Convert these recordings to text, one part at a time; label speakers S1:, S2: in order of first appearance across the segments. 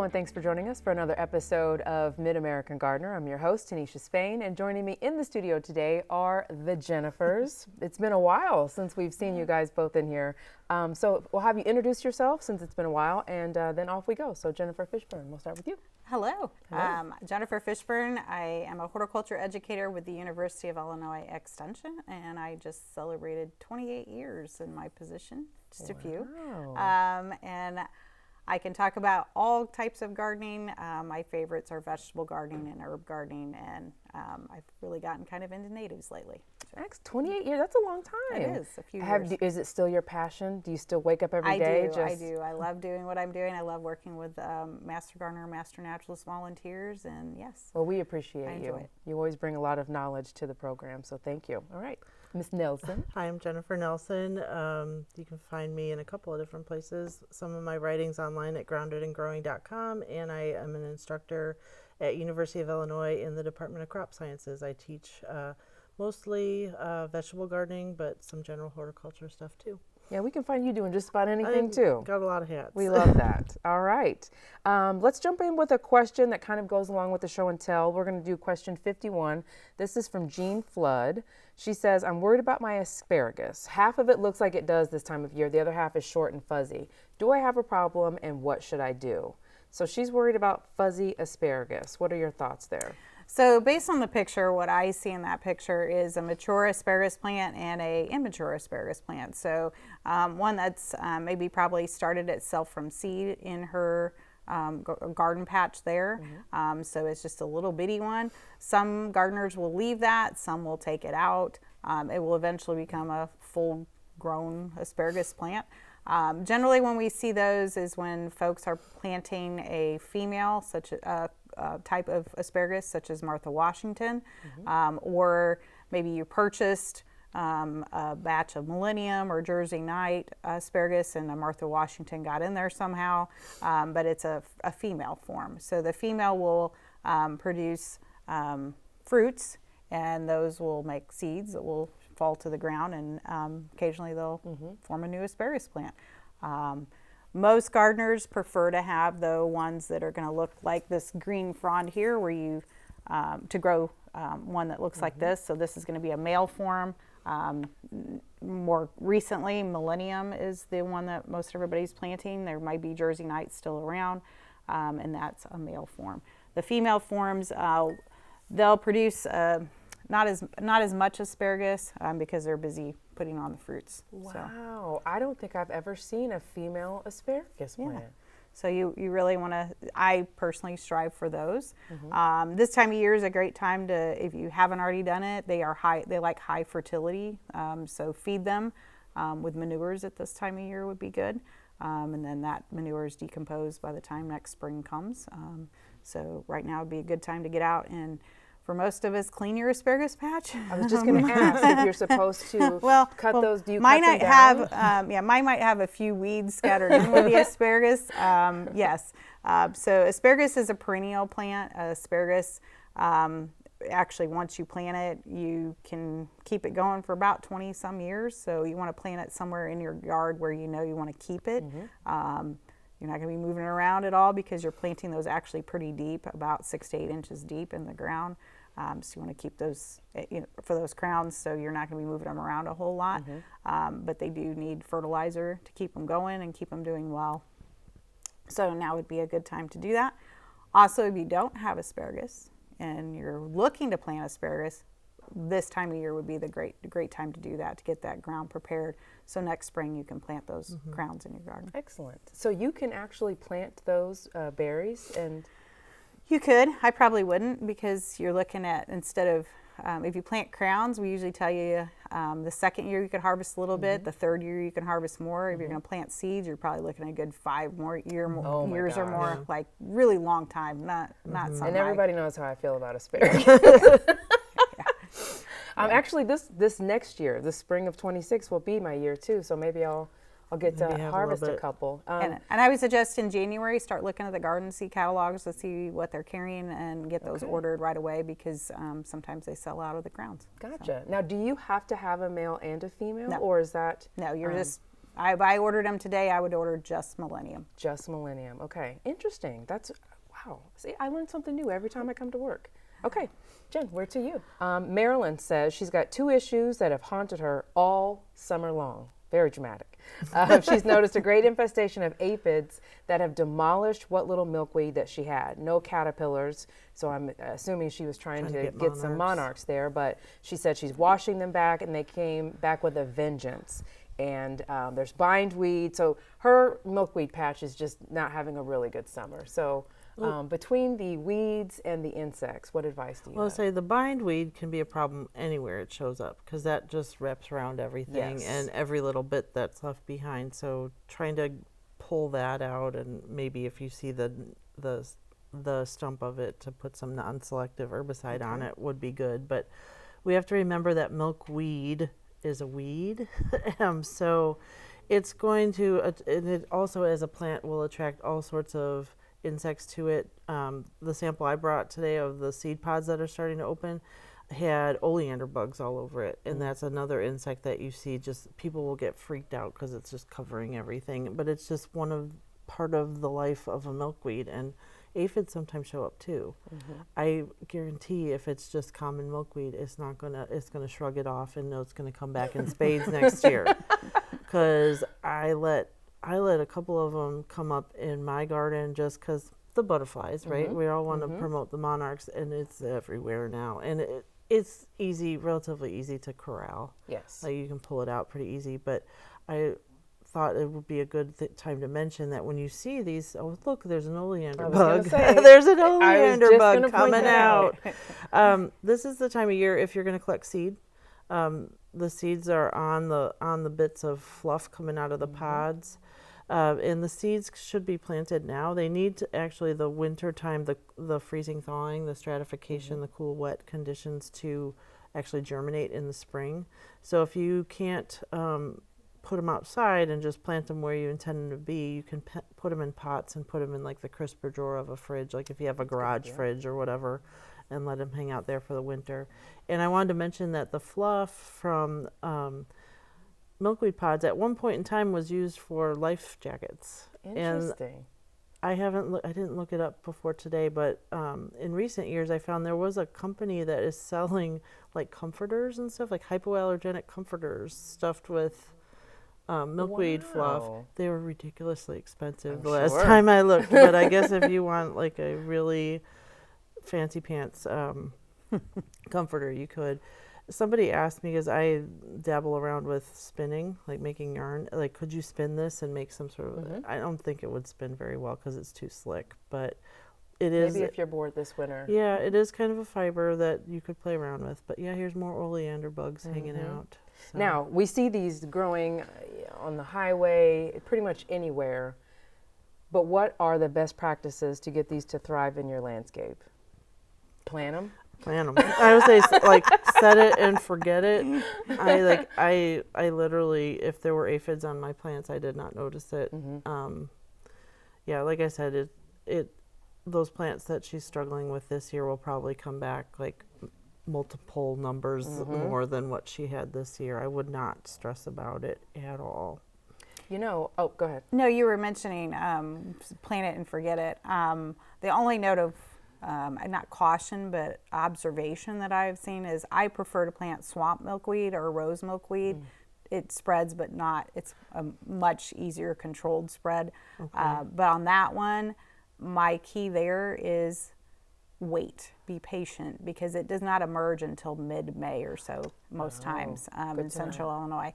S1: and thanks for joining us for another episode of MidAmerican Gardener. I'm your host, Tanisha Spain, and joining me in the studio today are the Jennifers. It's been a while since we've seen you guys both in here. So we'll have you introduce yourself since it's been a while, and then off we go. So Jennifer Fishburne, we'll start with you.
S2: Hello. Jennifer Fishburne. I am a horticulture educator with the University of Illinois Extension, and I just celebrated 28 years in my position, just a few. And I can talk about all types of gardening. My favorites are vegetable gardening and herb gardening, and I've really gotten kind of into natives lately.
S1: So. 28 years, that's a long time.
S2: It is, a few years.
S1: Is it still your passion? Do you still wake up every day?
S2: I do. I love doing what I'm doing. I love working with Master Gardener, Master Naturalist volunteers, and yes.
S1: Well, we appreciate
S2: I enjoy it.
S1: You always bring a lot of knowledge to the program, so thank you. All right. Ms. Nelson.
S3: Hi, I'm Jennifer Nelson. You can find me in a couple of different places. Some of my writings online at groundedandgrowing.com, and I am an instructor at University of Illinois in the Department of Crop Sciences. I teach mostly vegetable gardening, but some general horticulture stuff too.
S1: Yeah, we can find you doing just about anything too.
S3: Got a lot of hats.
S1: We love that. All right. Let's jump in with a question that kind of goes along with the show and tell. We're going to do question 51. This is from Jean Flood. She says, I'm worried about my asparagus. Half of it looks like it does this time of year. The other half is short and fuzzy. Do I have a problem, and what should I do? So she's worried about fuzzy asparagus. What are your thoughts there?
S2: So based on the picture, what I see in that picture is a mature asparagus plant and a immature asparagus plant. So one that's maybe probably started itself from seed in her garden patch there. Mm-hmm. So it's just a little bitty one. Some gardeners will leave that, some will take it out. It will eventually become a full-grown asparagus plant. Generally when we see those is when folks are planting a female, such a type of asparagus such as Martha Washington, mm-hmm. Or maybe you purchased a batch of Millennium or Jersey Night asparagus and a Martha Washington got in there somehow, but it's a female form. So the female will produce fruits, and those will make seeds that will fall to the ground, and occasionally they'll mm-hmm. form a new asparagus plant. Most gardeners prefer to have the ones that are going to look like this green frond here, where you to grow one that looks mm-hmm. like this. So this is going to be a male form. More recently, Millennium is the one that most everybody's planting. There might be Jersey Night still around, and that's a male form. The female forms, they'll produce not as much asparagus because they're busy putting on the fruits.
S1: Wow, I don't think I've ever seen a female asparagus plant.
S2: Yeah. So you really want to, I personally strive for those.
S1: Mm-hmm.
S2: This time of year is a great time to, if you haven't already done it, they like high fertility. So feed them with manures at this time of year would be good. And then that manure is decomposed by the time next spring comes. So right now would be a good time to get out and, for most of us, clean your asparagus patch.
S1: I was just going to ask if you're supposed to cut those. Do you
S2: mine
S1: cut them down?
S2: Mine might have a few weeds scattered in with the asparagus. Yes. So asparagus is a perennial plant. Asparagus, actually, once you plant it, you can keep it going for about 20 some years. So you want to plant it somewhere in your yard where you know you want to keep it. Mm-hmm. You're not going to be moving around at all because you're planting those actually pretty deep, about 6 to 8 inches deep in the ground. So you want to keep those, for those crowns, so you're not going to be moving them around a whole lot. Mm-hmm. But they do need fertilizer to keep them going and keep them doing well. So now would be a good time to do that. Also, if you don't have asparagus and you're looking to plant asparagus, this time of year would be the great time to do that, to get that ground prepared. So next spring you can plant those mm-hmm. crowns in your garden.
S1: Excellent. So you can actually plant those berries and...
S2: You could. I probably wouldn't, because you're looking at, instead of, if you plant crowns, we usually tell you the second year you could harvest a little mm-hmm. bit, the third year you can harvest more. Mm-hmm. If you're going to plant seeds, you're probably looking at a good 5 more years or more, yeah. Like really long time, not something.
S1: And everybody knows how I feel about asparagus. Actually, this next year, the spring of 26, will be my year too. So maybe I'll get to harvest a couple.
S2: And I would suggest in January, start looking at the garden seed catalogs to see what they're carrying and get those ordered right away, because sometimes they sell out of the grounds.
S1: Gotcha. So. Now, do you have to have a male and a female?
S2: No.
S1: Or is that?
S2: No, you're just If I ordered them today, I would order just Millennium.
S1: Just Millennium. Okay, interesting. That's wow. See, I learn something new every time I come to work. Okay, Jen, where to you? Marilyn says she's got 2 issues that have haunted her all summer long. Very dramatic. She's noticed a great infestation of aphids that have demolished what little milkweed that she had. No caterpillars, so I'm assuming she was trying to get some monarchs there, but she said she's washing them back and they came back with a vengeance. And there's bindweed, so her milkweed patch is just not having a really good summer. So between the weeds and the insects, what advice do you have?
S3: I'll say the bindweed can be a problem anywhere it shows up because that just wraps around everything and every little bit that's left behind. So trying to pull that out, and maybe if you see the stump of it, to put some non-selective herbicide on it would be good. But we have to remember that milkweed is a weed, so it's going to, and it also as a plant will attract all sorts of insects to it. The sample I brought today of the seed pods that are starting to open had oleander bugs all over it, and that's another insect that you see. Just people will get freaked out because it's just covering everything, but it's just part of the life of a milkweed, and aphids sometimes show up too. I guarantee if it's just common milkweed, it's gonna shrug it off and know it's gonna come back in spades next year. Because I let a couple of them come up in my garden just because the butterflies, right? We all want to promote the monarchs, and it's everywhere now, and it's relatively easy to corral.
S1: Yes,
S3: like you can pull it out pretty easy. But I thought it would be a good time to mention that when you see these, oh look, there's an oleander bug. There's an oleander bug coming out. This is the time of year if you're going to collect seed. The seeds are on the bits of fluff coming out of the pods, and the seeds should be planted now. They need to actually the winter time, the freezing thawing, the stratification, the cool wet conditions to actually germinate in the spring. So if you can't put them outside and just plant them where you intend them to be, you can put them in pots and put them in like the crisper drawer of a fridge, like if you have a garage fridge or whatever, and let them hang out there for the winter. And I wanted to mention that the fluff from milkweed pods at one point in time was used for life jackets.
S1: interesting.
S3: And I didn't look it up before today, but in recent years I found there was a company that is selling like comforters and stuff, like hypoallergenic comforters stuffed with milkweed fluff. They were ridiculously expensive the last time I looked, but I guess if you want like a really fancy pants comforter, you could. Somebody asked me, because I dabble around with spinning, like making yarn, like could you spin this and make some sort of, I don't think it would spin very well because it's too slick, but it is.
S1: Maybe if you're bored this winter.
S3: Yeah, it is kind of a fiber that you could play around with. But yeah, here's more oleander bugs hanging out. So.
S1: Now, we see these growing on the highway, pretty much anywhere, but what are the best practices to get these to thrive in your landscape? Plant them?
S3: Plant them. I would say like set it and forget it. I literally, if there were aphids on my plants, I did not notice it. Yeah, like I said, those plants that she's struggling with this year will probably come back like multiple numbers more than what she had this year. I would not stress about it at all.
S1: You know, oh, go ahead.
S2: No, you were mentioning plant it and forget it. The only note of not caution, but observation that I've seen is I prefer to plant swamp milkweed or rose milkweed. It spreads, but it's a much easier controlled spread. But on that one, my key there is wait, be patient, because it does not emerge until mid-May or so most times in central Illinois.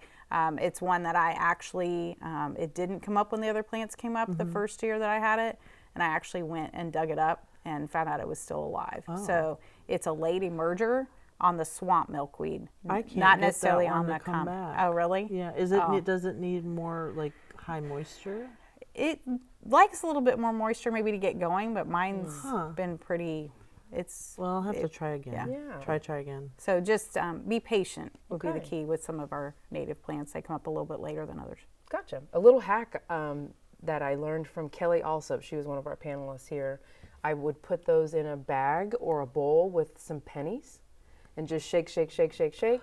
S2: It's one that I actually, it didn't come up when the other plants came up the first year that I had it, and I actually went and dug it up and found out it was still alive. So it's a late emerger on the swamp milkweed, not necessarily on the come back. Oh, really?
S3: Yeah. Does it need more like high moisture?
S2: It likes a little bit more moisture maybe to get going, but mine's been pretty.
S3: Well, I'll have to try again. Yeah. Try again.
S2: So just be patient will be the key with some of our native plants. They come up a little bit later than others.
S1: Gotcha. A little hack that I learned from Kelly Alsop. She was one of our panelists here. I would put those in a bag or a bowl with some pennies and just shake, shake, shake, shake, shake.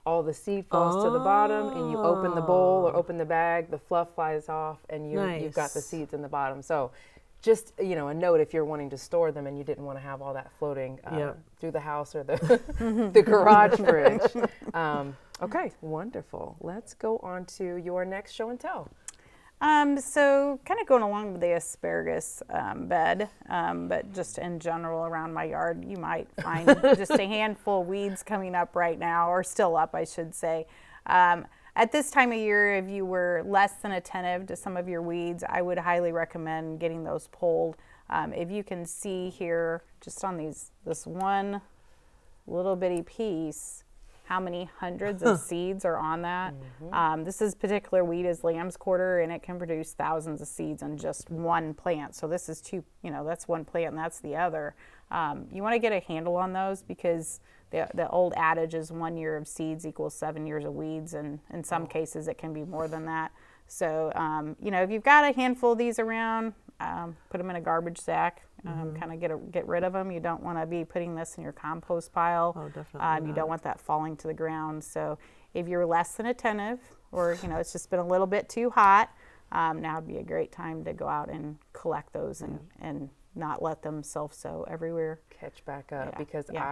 S1: all the seed falls to the bottom, and you open the bowl or open the bag, the fluff flies off, and you've got the
S3: Nice.
S1: seeds in the bottom. So just, a note if you're wanting to store them and you didn't want to have all that floating
S3: Yep.
S1: through the house or the garage fridge. Okay, wonderful. Let's go on to your next show and tell.
S2: So kind of going along with the asparagus bed, but just in general around my yard, you might find just a handful of weeds coming up right now, or still up, I should say. At this time of year, if you were less than attentive to some of your weeds, I would highly recommend getting those pulled. If you can see here, just on this one little bitty piece, how many hundreds of seeds are on that. This is particular weed is lamb's quarter, and it can produce thousands of seeds on just one plant. So this is that's one plant and that's the other. You want to get a handle on those, because the old adage is 1 year of seeds equals 7 years of weeds, and in some cases it can be more than that. So if you've got a handful of these around, put them in a garbage sack. Kind of get rid of them. You don't want to be putting this in your compost pile.
S3: Oh, definitely
S2: You
S3: not.
S2: don't want that falling to the ground. So if you're less than attentive, or it's just been a little bit too hot, now would be a great time to go out and collect those and not let them self-sow everywhere.
S1: Catch back up,
S2: Yeah,
S1: because
S2: yeah.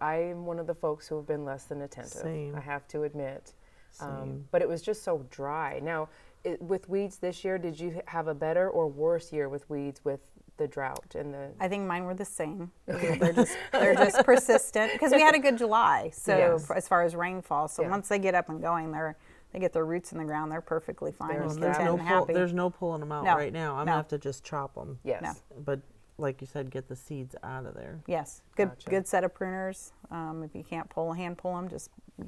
S1: I am one of the folks who have been less than attentive.
S3: Same.
S1: I have to admit.
S3: Same.
S1: But it was just so dry. Now, with weeds this year, did you have a better or worse year with weeds with the drought and the?
S2: I think mine were the same. They're just persistent, because we had a good July. So
S1: Yes.
S2: as far as rainfall, so
S1: Yeah.
S2: once they get up and going, they get their roots in the ground. They're perfectly fine
S1: They're
S2: and
S1: established.
S2: content and happy.
S3: There's no pulling them out
S2: No,
S3: right now. I'm
S2: no.
S3: gonna have to just chop them.
S1: Yes.
S2: No.
S3: But like you said, get the seeds out of there.
S2: Yes, good
S1: Gotcha.
S2: good set of pruners. If you can't hand pull them,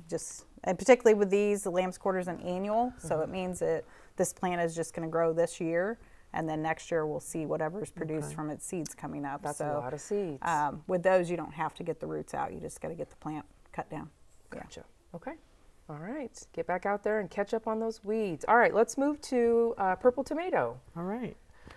S2: just and particularly with these, the lamb's quarter is an annual, so it means that this plant is just going to grow this year, and then next year we'll see whatever's produced from its seeds coming up.
S1: That's
S2: so
S1: a lot of seeds.
S2: with those, you don't have to get the roots out. You just got to get the plant cut down.
S1: Gotcha. Okay. All right. Get back out there and catch up on those weeds. All right. Let's move to purple tomato.
S3: All right.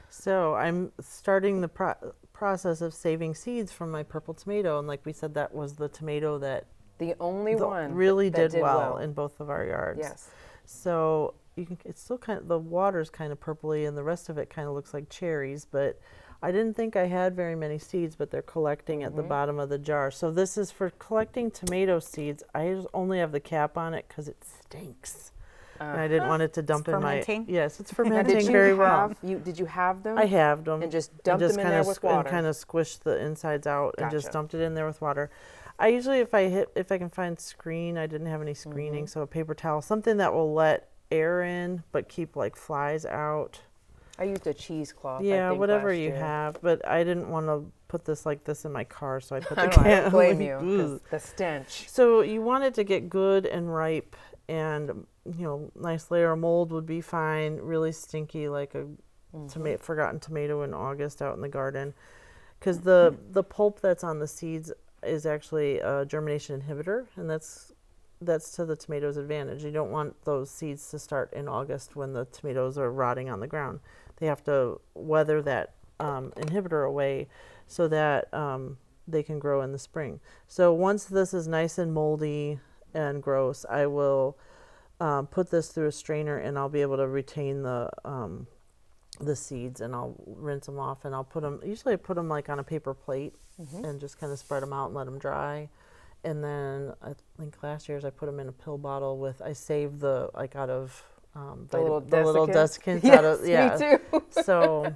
S3: So I'm starting the process of saving seeds from my purple tomato, and like we said, that was the tomato that
S1: The only one
S3: really
S1: that
S3: did well in both of our yards.
S1: Yes.
S3: So it's still the water's kind of purpley, and the rest of it kind of looks like cherries. But I didn't think I had very many seeds, but they're collecting at the bottom of the jar. So this is for collecting tomato seeds. I just only have the cap on it because it stinks. And I didn't want it to dump in
S2: fermenting?
S3: my. Yes, it's
S1: Now,
S3: fermenting
S1: did you
S3: very well.
S1: did you have them?
S3: I have them.
S1: And just dumped them in there with water.
S3: And kind of squished the insides out and just
S1: Gotcha.
S3: dumped it in there with water. I usually, if I can find screen, I didn't have any screening, so a paper towel, something that will let air in but keep like flies out.
S1: I used a cheesecloth. I
S3: Yeah,
S1: think,
S3: whatever
S1: last
S3: you
S1: year.
S3: have. But I didn't want to put this like this in my car, so I put the
S1: I
S3: can.
S1: don't blame you. 'Cause
S3: Ugh.
S1: the stench.
S3: So you want it to get good and ripe, and nice layer of mold would be fine. Really stinky, like a forgotten tomato in August out in the garden, because the pulp that's on the seeds is actually a germination inhibitor, and that's to the tomato's advantage. You don't want those seeds to start in August when the tomatoes are rotting on the ground. They have to weather that inhibitor away so that they can grow in the spring. So once this is nice and moldy and gross, I will put this through a strainer, and I'll be able to retain the seeds, and I'll rinse them off, and I'll put them, usually I put them like on a paper plate and just kind of spread them out and let them dry. And then I think last year's I put them in a pill bottle with, I saved the, like out of
S1: The little
S3: desiccants
S1: Yes,
S3: out of, yeah.
S1: me too.
S3: So,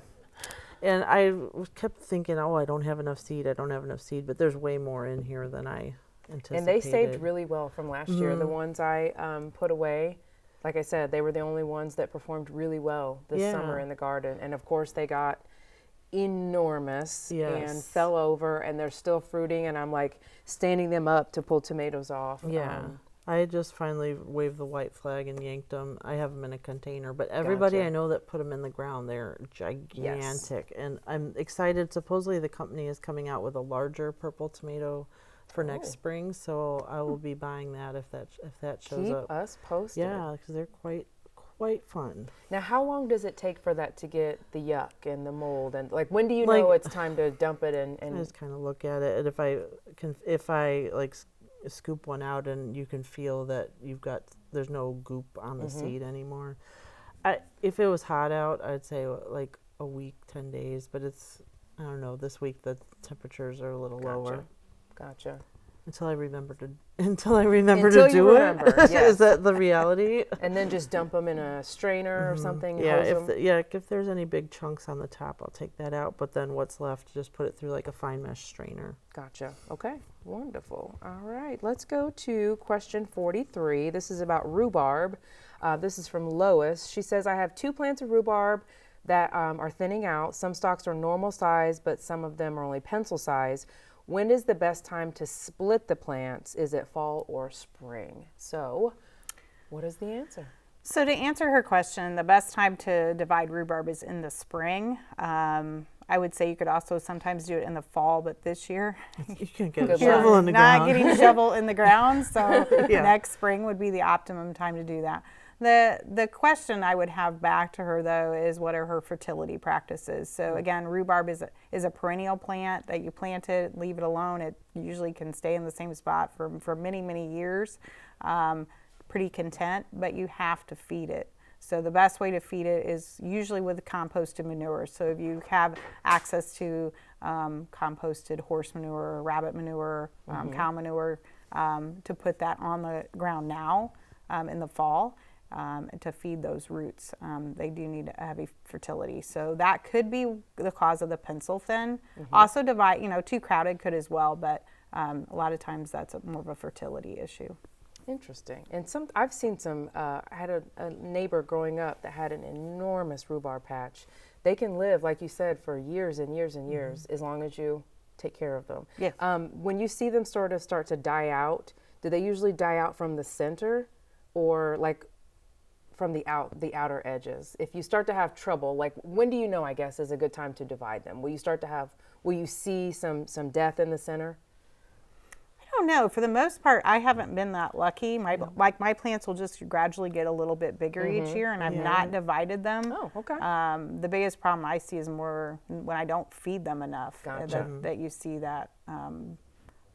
S3: and I kept thinking, oh, I don't have enough seed, but there's way more in here than I anticipated.
S1: And they saved really well from last year. The ones I put away, like I said, they were the only ones that performed really well this
S3: Yeah.
S1: summer in the garden. And of course, they got enormous and
S3: Yes.
S1: fell over, and they're still fruiting. And I'm like standing them up to pull tomatoes off.
S3: Yeah. I just finally waved the white flag and yanked them. I have them in a container, but everybody
S1: Gotcha.
S3: I know that put them in the ground, they're gigantic. And I'm excited. Supposedly the company is coming out with a larger purple tomato for next spring, so I will be buying that if that shows
S1: Keep
S3: up.
S1: us posted.
S3: Yeah, because they're quite fun.
S1: Now, how long does it take for that to get the yuck and the mold? And like, when do you
S3: Like-
S1: know it's time to dump it
S3: I
S1: and
S3: just kind of look at it, and if I scoop one out and you can feel that there's no goop on the seed anymore. If it was hot out, I'd say like a week, 10 days, but I don't know, this week the temperatures are a little lower.
S1: Gotcha.
S3: Until I remember to do
S1: remember,
S3: it.
S1: yes.
S3: Is that the reality?
S1: And then just dump them in a strainer or something.
S3: Yeah,
S1: hose 'em.
S3: if there's any big chunks on the top, I'll take that out. But then what's left, just put it through like a fine mesh strainer.
S1: Gotcha. Okay. Wonderful. All right. Let's go to question 43. This is about rhubarb. This is from Lois. She says, I have 2 plants of rhubarb that are thinning out. Some stalks are normal size, but some of them are only pencil size. When is the best time to split the plants? Is it fall or spring? So, what is the answer?
S2: So to answer her question, the best time to divide rhubarb is in the spring. I would say you could also sometimes do it in the fall, but this year
S3: You can get a
S1: Good
S3: shovel
S1: luck.
S3: in the
S2: not
S3: ground.
S2: getting shovel in the ground. So
S3: Yeah.
S2: next spring would be the optimum time to do that. The question I would have back to her though is what are her fertility practices? So again, rhubarb is a perennial plant that you plant it, leave it alone. It usually can stay in the same spot for many, many years. Pretty content, but you have to feed it. So the best way to feed it is usually with composted manure. So if you have access to composted horse manure, or rabbit manure, cow manure, to put that on the ground now in the fall to feed those roots. They do need a heavy fertility. So that could be the cause of the pencil thin. Also divide, too crowded could as well, but a lot of times that's more of a fertility issue.
S1: Interesting. And I've seen some, I had a neighbor growing up that had an enormous rhubarb patch. They can live, like you said, for years and years and years, as long as you take care of them.
S2: Yes.
S1: When you see them sort of start to die out, do they usually die out from the center or like from the outer edges? If you start to have trouble, like when do you know, I guess, is a good time to divide them? Will you see some death in the center?
S2: I don't know. For the most part, I haven't been that lucky. My plants will just gradually get a little bit bigger each year, and I've not divided them.
S1: Oh, okay.
S2: The biggest problem I see is more when I don't feed them enough.
S1: Gotcha.
S2: That you see that.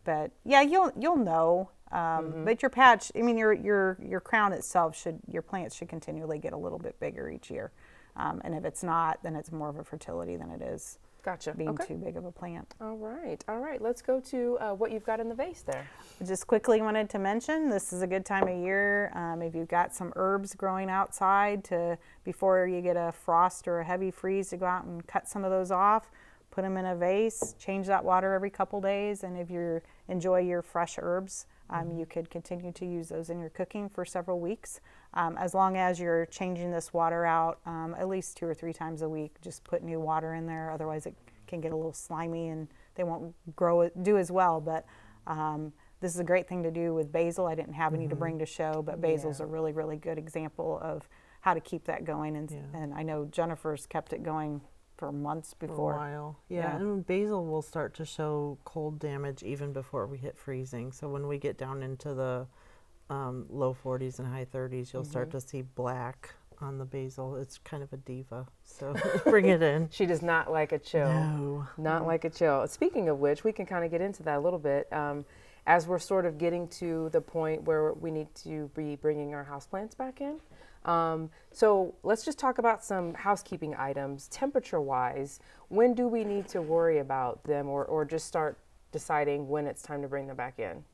S2: But yeah, you'll know. But your patch, I mean, your crown itself your plants should continually get a little bit bigger each year. And if it's not, then it's more of a fertility than it is.
S1: Gotcha.
S2: Being
S1: Okay.
S2: too big of a plant.
S1: All right. Let's go to what you've got in the vase there.
S2: Just quickly wanted to mention this is a good time of year if you've got some herbs growing outside before you get a frost or a heavy freeze to go out and cut some of those off, put them in a vase, change that water every couple days, and if you enjoy your fresh herbs, you could continue to use those in your cooking for several weeks. As long as you're changing this water out at least 2 or 3 times a week, just put new water in there. Otherwise, it can get a little slimy and they won't do as well. But this is a great thing to do with basil. I didn't have any to bring to show, but basil's a really, really good example of how to keep that going. And I know Jennifer's kept it going for months before.
S3: For a while. Yeah, and basil will start to show cold damage even before we hit freezing. So when we get down into the low 40s and high 30s, you'll start to see black on the basil. It's kind of a diva, so bring it in.
S1: She does not like a chill.
S3: No.
S1: Not like a chill. Speaking of which, we can kind of get into that a little bit. As we're sort of getting to the point where we need to be bringing our houseplants back in. So let's just talk about some housekeeping items. Temperature-wise, when do we need to worry about them or just start deciding when it's time to bring them back in?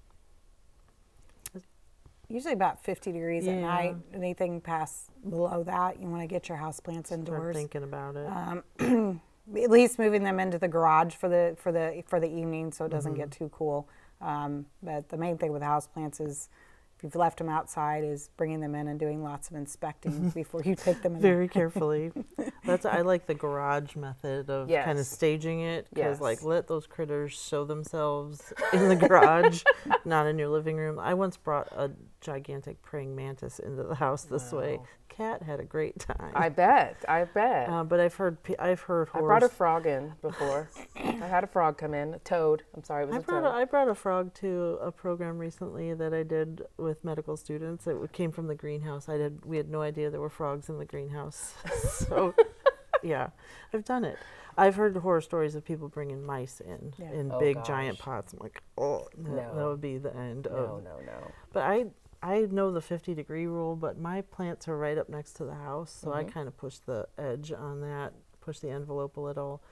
S2: Usually about 50 degrees at night. Anything past below that, you want to get your houseplants indoors.
S3: Start thinking about it.
S2: At least moving them into the garage for the evening so it doesn't get too cool. But the main thing with houseplants is if you've left them outside is bringing them in and doing lots of inspecting before you take them in.
S3: Very carefully. I like the garage method of kind of
S1: Yes.
S3: staging it because
S1: Yes.
S3: let those critters show themselves in the garage, not in your living room. I once brought a gigantic praying mantis into the house this way. Cat had a great time.
S1: I bet.
S3: But I've heard
S1: I
S3: horror.
S1: brought a frog in before. I had a frog come in, a toad. I'm sorry, it was a toad.
S3: I brought a frog to a program recently that I did with medical students. It came from the greenhouse. We had no idea there were frogs in the greenhouse. So Yeah, I've done it. I've heard horror stories of people bringing mice in
S1: Oh,
S3: big giant
S1: gosh.
S3: pots. I'm like, oh, that
S1: No.
S3: would be the end
S1: No,
S3: of.
S1: no, no.
S3: But I know the 50-degree rule, but my plants are right up next to the house, so I kind of push the edge on that, push the envelope a little.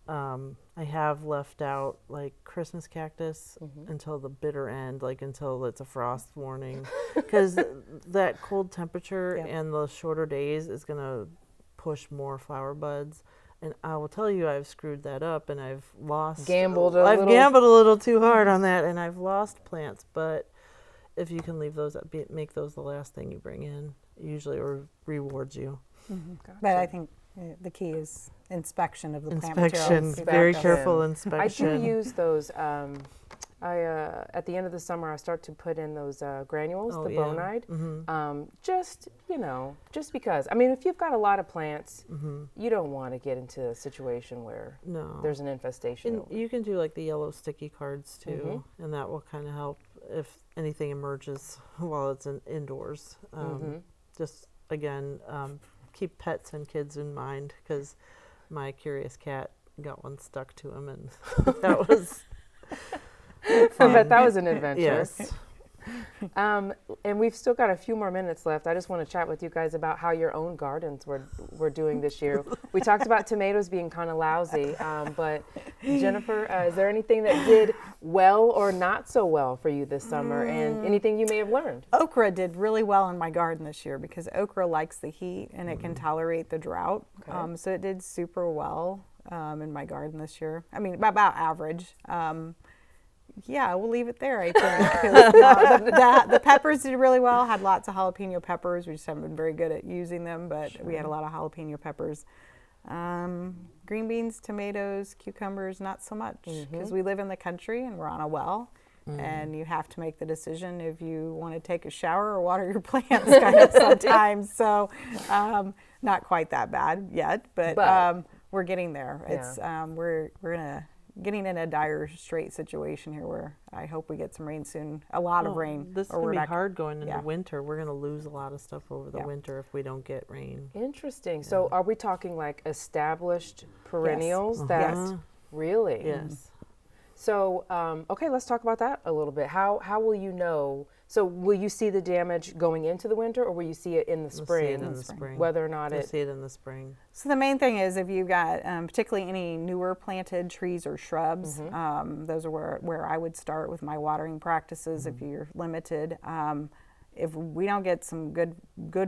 S3: I have left out like Christmas cactus until the bitter end, like until it's a frost warning, because that cold temperature and the shorter days is gonna push more flower buds. And I will tell you, I've screwed that up, and I've lost.
S1: Gambled a
S3: I've
S1: little.
S3: gambled a little too hard on that, and I've lost plants. But if you can leave those, make those the last thing you bring in, usually rewards you.
S2: But I think the key is inspection of the plant
S3: Inspection,
S2: materials.
S3: very
S1: Inspection.
S3: careful
S1: I
S3: inspection.
S1: do use those. At the end of the summer, I start to put in those granules,
S3: Oh,
S1: the
S3: yeah.
S1: bonide. Just just because. I mean, if you've got a lot of plants, you don't want to get into a situation where
S3: No.
S1: there's an infestation.
S3: And you can do like the yellow sticky cards too, and that will kind of help if anything emerges while it's indoors. Just again, keep pets and kids in mind, because my curious cat got one stuck to him, and that was.
S1: I bet that was an adventure.
S3: Yes.
S1: And we've still got a few more minutes left. I just want to chat with you guys about how your own gardens were doing this year. We talked about tomatoes being kind of lousy, but Jennifer, is there anything that did well or not so well for you this summer, and anything you may have learned?
S2: Okra did really well in my garden this year because okra likes the heat and it can tolerate the drought.
S1: Okay.
S2: So it did super well in my garden this year. I mean, about average. Yeah, we'll leave it there, I think. 'Cause, the peppers did really well. Had lots of jalapeno peppers. We just haven't been very good at using them, but we had a lot of jalapeno peppers. Green beans, tomatoes, cucumbers, not so much, because we live in the country and we're on a well, and you have to make the decision if you want to take a shower or water your plants kind of sometimes. So not quite that bad yet, but we're getting there. It's we're getting in a dire straight situation here where I hope we get some rain soon. A lot of rain.
S3: This is
S2: or
S3: going
S2: we're
S3: to be
S2: not-
S3: hard going into
S2: yeah.
S3: winter. We're going to lose a lot of stuff over the
S2: Yeah.
S3: winter if we don't get rain.
S1: Interesting. So are we talking like established perennials?
S2: Yes.
S1: Really?
S3: Yes.
S1: So, okay, let's talk about that a little bit. How will you know? So will you see the damage going into the winter, or will you see it in the
S3: We'll see
S1: spring?
S3: it in the spring.
S1: Whether or not
S3: We'll
S1: it.
S3: see it in the spring.
S2: So the main thing is if you've got particularly any newer planted trees or shrubs, those are where I would start with my watering practices if you're limited. If we don't get some good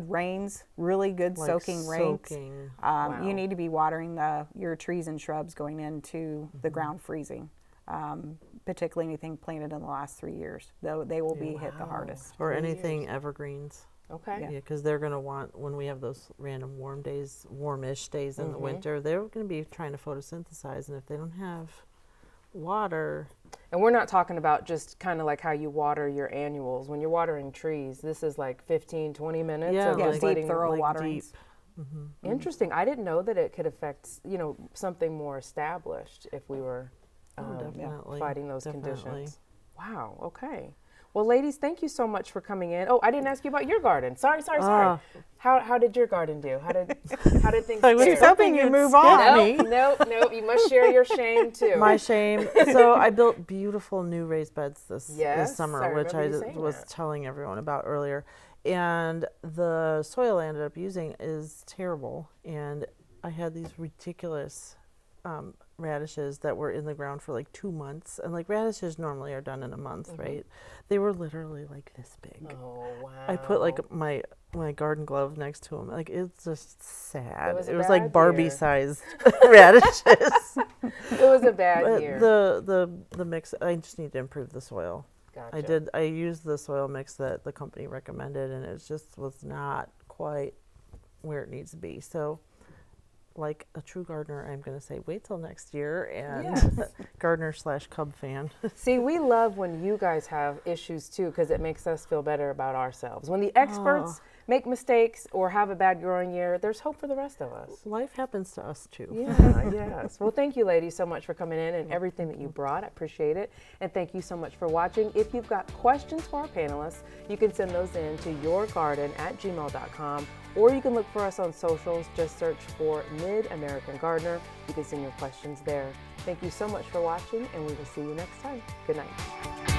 S2: rains, really good
S3: Like
S2: soaking rains,
S3: soaking.
S2: you need to be watering your trees and shrubs going into the ground freezing. Particularly anything planted in the last 3 years, though they will be hit the hardest.
S3: Or anything evergreens.
S1: Okay.
S3: Yeah, because they're going to want, when we have those random warm days, warmish days in the winter, they're going to be trying to photosynthesize. And if they don't have water.
S1: And we're not talking about just kind of like how you water your annuals. When you're watering trees, this is like 15, 20 minutes
S3: Yeah,
S1: of
S2: Yeah,
S1: just
S2: deep,
S1: letting
S2: thorough
S3: like
S2: waterings.
S1: Interesting. I didn't know that it could affect, something more established if we were
S3: Definitely.
S1: fighting those
S3: Definitely.
S1: conditions. Wow. Okay. Well, ladies, thank you so much for coming in. Oh, I didn't ask you about your garden. Sorry. How did your garden do? How did things
S3: I was
S1: fare?
S3: hoping
S2: you'd
S3: you'd
S2: move
S3: skip
S2: on.
S3: me.
S1: Nope. You must share your shame too.
S3: My shame. So I built beautiful new raised beds this
S1: Yes,
S3: summer,
S1: I
S3: which I
S1: remember you saying
S3: was
S1: that.
S3: telling everyone about earlier. And the soil I ended up using is terrible. And I had these ridiculous radishes that were in the ground for like 2 months. And like radishes normally are done in a month, right? They were literally like this big.
S1: Oh wow.
S3: I put like my garden glove next to them. Like it's just sad.
S1: was a
S3: It was
S1: bad
S3: like Barbie
S1: year.
S3: sized radishes.
S1: It was a bad
S3: But
S1: year.
S3: the mix, I just need to improve the soil.
S1: Gotcha.
S3: I used the soil mix that the company recommended, and it just was not quite where it needs to be. So like a true gardener, I'm going to say wait till next year, and
S1: Yes.
S3: gardener/Cub fan.
S1: See, we love when you guys have issues too, because it makes us feel better about ourselves. When the experts make mistakes or have a bad growing year, there's hope for the rest of us.
S3: Life happens to us too.
S1: Yeah, yes. Well, thank you, ladies, so much for coming in and everything that you brought. I appreciate it. And thank you so much for watching. If you've got questions for our panelists, you can send those in to yourgarden@gmail.com Or you can look for us on socials. Just search for Mid-American Gardener. You can send your questions there. Thank you so much for watching, and we will see you next time. Good night.